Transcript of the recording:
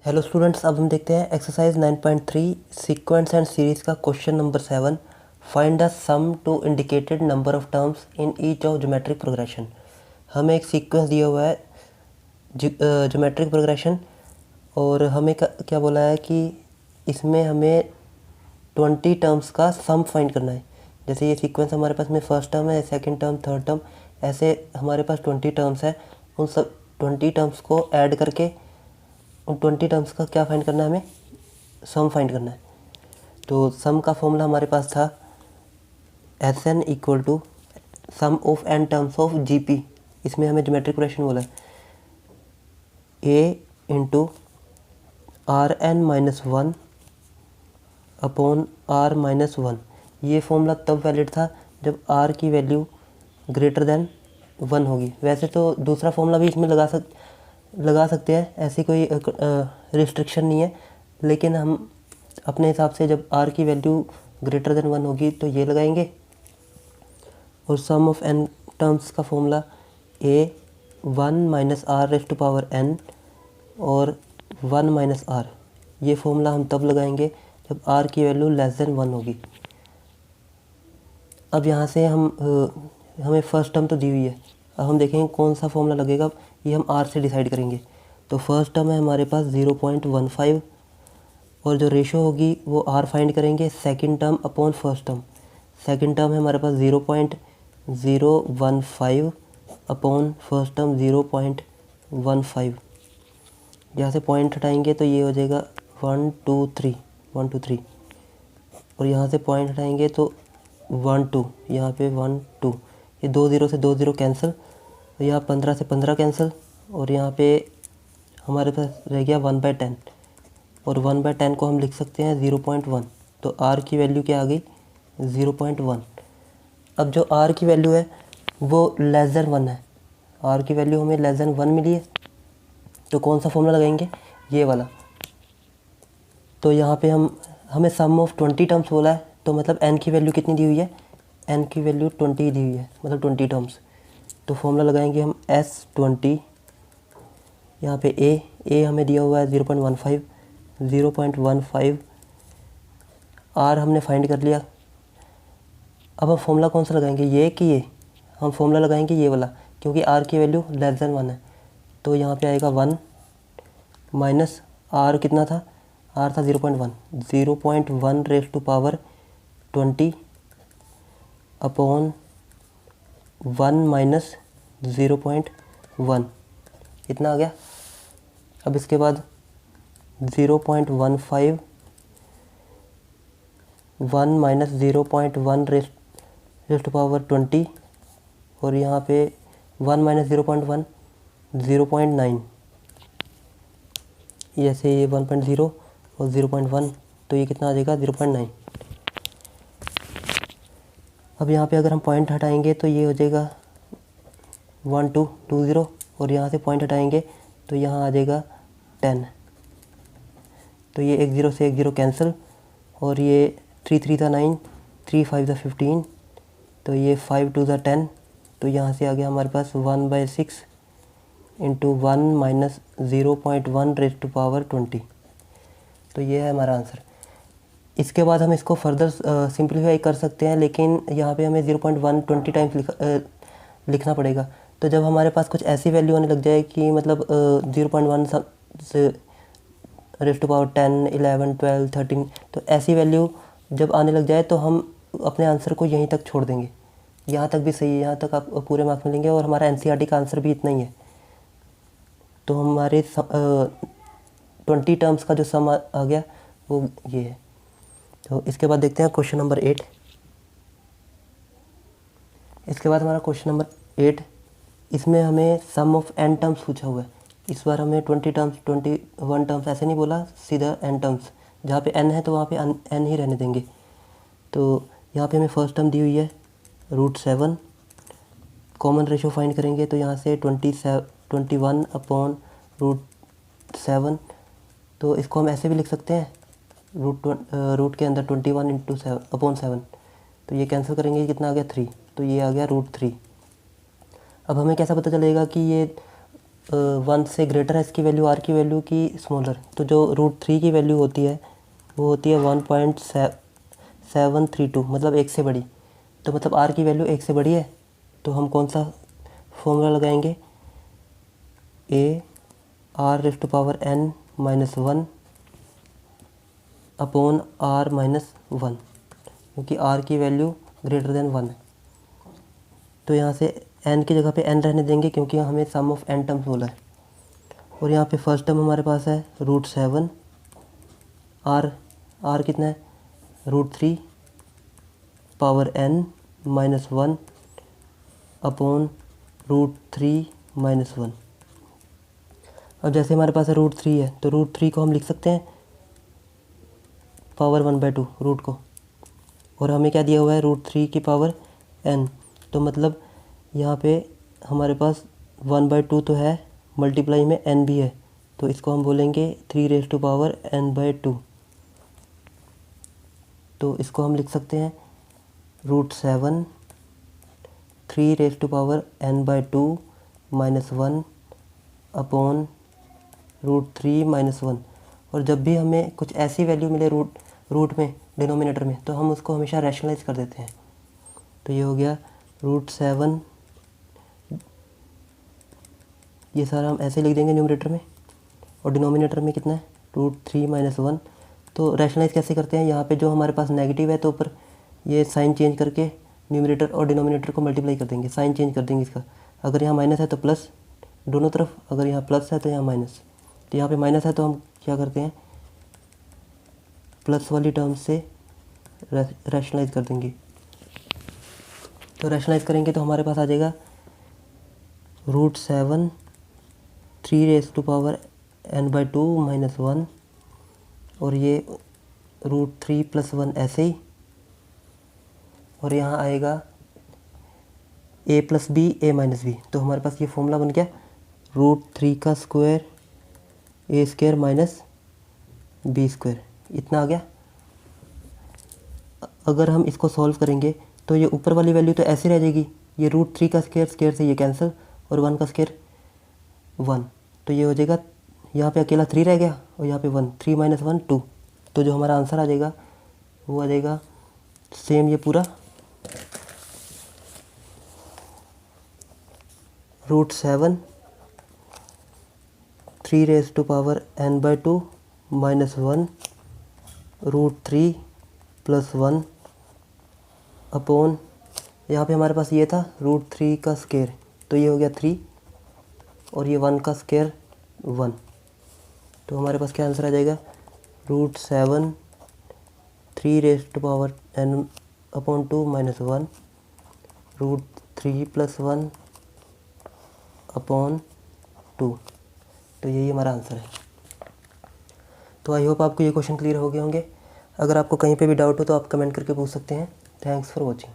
Hello students, अब हम देखते हैं एक्सरसाइज 9.3 सीक्वेंस एंड सीरीज का question number 7। Find the sum to indicated number of terms in each of geometric progression. हमें एक सीक्वेंस दिया हुआ है ज्योमेट्रिक प्रोग्रेशन, और हमें क्या बोला है कि इसमें हमें 20 टर्म्स का सम फाइंड करना है। जैसे ये सीक्वेंस हमारे पास में फर्स्ट टर्म है, सेकंड टर्म, थर्ड टर्म, ऐसे हमारे पास 20 टर्म्स है। उन सब 20 टर्म्स को ऐड करके उन 20 टर्म्स का क्या फाइंड करना है, हमें सम फाइंड करना है। तो सम का फॉर्मूला हमारे पास था S N equal to sum of N terms of G P. इसमें हमें ज्योमेट्रिक प्रोग्रेशन बोला है A into R N minus one upon R minus one. ये फॉर्मूला तब वैलिड था जब आर की वैल्यू ग्रेटर देन 1 होगी। वैसे तो दूसरा फॉर्मूला भी इसमें लगा सकते हैं, ऐसी कोई रिस्ट्रिक्शन नहीं है, लेकिन हम अपने हिसाब से जब आर की वैल्यू ग्रेटर देन 1 होगी तो ये लगाएंगे। और सम ऑफ एन टर्म्स का formula a 1 minus r raise to power n और 1 माइनस आर। ये फॉर्मूला हम तब लगाएंगे जब आर की वैल्यू लेस देन 1 होगी। अब यहाँ से हमें फर्स्ट टर्म तो दी हुई है, अब हम देखेंगे कौन सा फॉर्मूला लगेगा, ये हम आर से डिसाइड करेंगे। तो फर्स्ट टर्म है हमारे पास 0.15 और जो रेशो होगी वो आर फाइंड करेंगे second term upon first term. Second term है हमारे पास 0.015 अपॉन फर्स्ट टर्म 0.15। यहाँ से पॉइंट हटाएंगे तो ये हो जाएगा 1 2 3 1 2 3, और यहाँ से पॉइंट हटाएंगे तो 1 2, यहाँ पे 1 2, ये 2 0 से 2 0 कैंसिल, यहाँ 15 से 15 कैंसिल, और यहाँ पे हमारे पास रह गया 1/10, और 1/10 को हम लिख सकते हैं 0.1। तो आर की वैल्यू क्या आ गई 0.1। अब जो आर की वैल्यू है वो लेस देन 1 है, आर की वैल्यू हमें लेस देन 1 मिली है, तो कौन सा फॉर्मूला लगाएंगे, ये वाला। तो यहाँ पे हमें सम ऑफ 20 टर्म्स बोला है, तो मतलब n की वैल्यू कितनी दी हुई है, n की वैल्यू 20 दी हुई है, मतलब 20 टर्म्स। तो फॉर्मूला लगाएंगे हम S20। यहाँ पे ए हमें दिया हुआ है 0.15 आर हमने फाइंड कर लिया। अब हम फॉर्मूला कौन सा लगाएंगे, ये कि ये, हम फॉर्मूला लगाएंगे ये वाला, क्योंकि आर की वैल्यू लेस देन 1 है। तो यहाँ पे आएगा 1 माइनस आर कितना था, आर था 0.1 raise to power 20 upon 1 minus 0.1, इतना आ गया। अब इसके बाद 0.15 1 माइनस 0.1 रेज़ टू पावर 20, और यहाँ पे 1 माइनस 0.1 0.9, ऐसे ये 1.0 और 0.1, तो ये कितना आ जाएगा 0.9। अब यहाँ पे अगर हम पॉइंट हटाएंगे तो ये हो जाएगा 1 2 2 0, और यहाँ से पॉइंट हटाएंगे तो यहाँ आ जाएगा 10। तो ये 1 0 से 1 0 कैंसिल, और ये 3 3 था 9, 3 5 था 15, तो ये 5 2 था 10। तो यहाँ से आ गया हमारे पास 1/6 into 1 minus 0.1 raise to power 20। तो ये है हमारा आंसर। इसके बाद हम इसको फर्दर सिंप्लीफाई कर सकते हैं, लेकिन यहाँ पे हमें 0.1 20 टाइम्स लिखना पड़ेगा। तो जब हमारे पास कुछ ऐसी वैल्यू आने लग जाए कि मतलब 0.1 से रेज़ टू पावर 10 11 12 13, तो ऐसी वैल्यू जब आने लग जाए तो हम अपने आंसर को यहीं तक छोड़ देंगे। यहाँ तक भी सही है, यहाँ तक आप पूरे मार्क्स मिलेंगे, और हमारा एनसीईआरटी का आंसर भी इतना ही है। तो हमारे 20 टर्म्स का जो सम आ गया वो ये है। तो इसके बाद देखते हैं क्वेश्चन नंबर 8। इसके बाद हमारा क्वेश्चन नंबर 8, इसमें हमें सम ऑफ n टर्म्स पूछा हुआ है। इस बार हमें 20 टर्म्स 21 टर्म्स ऐसे नहीं बोला, सीधा n टर्म्स, जहाँ पे n है तो वहाँ पे n ही रहने देंगे। तो यहाँ पे हमें फर्स्ट टर्म दी हुई है √7, कॉमन रेशो फाइंड करेंगे तो यहाँ से 21 अपॉन √7। तो इसको हम ऐसे भी लिख सकते हैं, रूट के अंदर 21 इंटू 7/7, तो ये कैंसिल करेंगे, कितना आ गया 3, तो ये आ गया √3। अब हमें कैसा पता चलेगा कि ये वन से ग्रेटर है इसकी वैल्यू, आर की वैल्यू की स्मॉलर, तो जो √3 की वैल्यू होती है वो होती है 1.732, मतलब 1 से बड़ी। तो मतलब आर की वैल्यू 1 से बड़ी है, तो हम कौन सा फॉर्मूला लगाएंगे, ए r⁻n-1 अपॉन r-1, क्योंकि r की वैल्यू ग्रेटर देन 1 है। तो यहाँ से n की जगह पे n रहने देंगे, क्योंकि हमें सम ऑफ n टर्म्स बोला है। और यहाँ पे फर्स्ट टर्म हमारे पास है √7, r कितना है, √3 पावर n-1 अपॉन √3-1। अब जैसे हमारे पास है √3 है, तो √3 को हम लिख सकते हैं पावर 1/2 रूट को, और हमें क्या दिया हुआ है, √3 की पावर n। तो मतलब यहाँ पे हमारे पास 1/2 तो है, मल्टीप्लाई में n भी है, तो इसको हम बोलेंगे 3n/2। तो इसको हम लिख सकते हैं √7 3n/2 -1 अपॉन √3-1। और जब भी हमें कुछ ऐसी वैल्यू मिले रूट में, डिनोमिनेटर में, तो हम उसको हमेशा रैशनलाइज कर देते हैं। तो ये हो गया √7, ये सारा हम ऐसे लिख देंगे न्यूमरेटर में, और डिनोमिनेटर में कितना है, √3-1। तो रैशनलाइज कैसे करते हैं, यहाँ पे जो हमारे पास नेगेटिव है तो ऊपर ये साइन चेंज करके न्यूमरेटर और डिनोमिनेटर को मल्टीप्लाई कर देंगे, साइन चेंज कर देंगे इसका। अगर यहाँ माइनस है तो प्लस दोनों तरफ, अगर यहाँ प्लस है तो यहाँ माइनस। तो यहाँ पे माइनस है तो हम क्या करते हैं, प्लस वाली टर्म से रैशनलाइज कर देंगे। तो रैशनलाइज करेंगे तो हमारे पास आ जाएगा √7 3n/2 -1, और ये √3 + 1 ऐसे ही, और यहाँ आएगा a + b a - b। तो हमारे पास ये फॉर्मूला बन गया √3 का स्क्वायर a² - b², इतना आ गया। अगर हम इसको सॉल्व करेंगे तो ये ऊपर वाली वैल्यू तो ऐसे रह जाएगी, ये √3 का स्क्वायर से ये कैंसिल, और 1 का स्क्वायर 1, तो ये हो जाएगा, यहाँ पे अकेला 3 रह गया, और यहाँ पे 1, 3 - 1 2। तो जो हमारा आंसर आ जाएगा वो आ जाएगा सेम ये पूरा √7 3n/2 -1 √3 + 1 अपॉन, यहाँ पे हमारे पास ये था √3 का स्क्वायर, तो ये हो गया 3, और ये 1 का स्क्वायर 1। तो हमारे पास क्या आंसर आ जाएगा, √7 3n/2 -1 √3 + 1 अपॉन 2। तो यही हमारा आंसर है। तो आई होप आपको ये क्वेश्चन क्लियर हो गए होंगे। अगर आपको कहीं पे भी डाउट हो तो आप कमेंट करके पूछ सकते हैं। Thanks for watching.